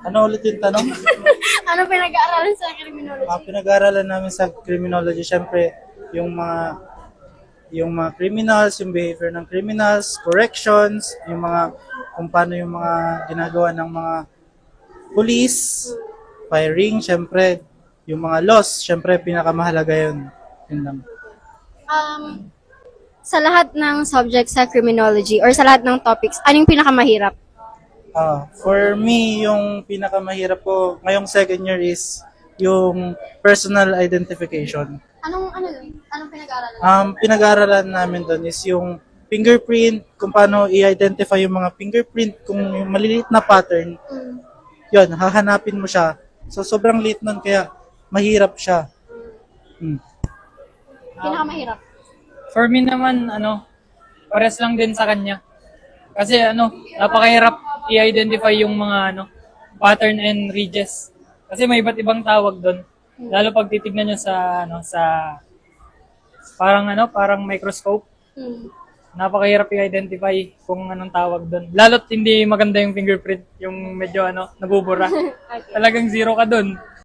Ano ulit yung tanong? Ano pinag-aaralan sa criminology? Pinag-aaralan namin sa criminology, syempre, yung mga criminals, yung behavior ng criminals, corrections, yung mga kung paano yung mga ginagawa ng mga police, firing, syempre, yung mga laws, syempre, pinakamahalaga yun. Yun lang. Um, sa lahat ng subjects sa criminology or sa lahat ng topics, anong pinakamahirap? For me, yung pinakamahirap ko ngayong second year is yung personal identification. Anong pinag-aaralan? Pinag-aaralan namin doon is yung fingerprint, kung paano i-identify yung mga fingerprint, kung yung maliliit na pattern, yun, hahanapin mo siya. So, sobrang liit nun, kaya mahirap siya. Pinakamahirap. For me naman, pares lang din sa kanya. Kasi napakahirap i-identify yung mga pattern and ridges. Kasi may iba't ibang tawag doon. Lalo pag titignan nyo sa parang microscope. Napakahirap i-identify kung anong tawag doon. Lalo't hindi maganda yung fingerprint, yung medyo nabubura. Talagang zero ka doon.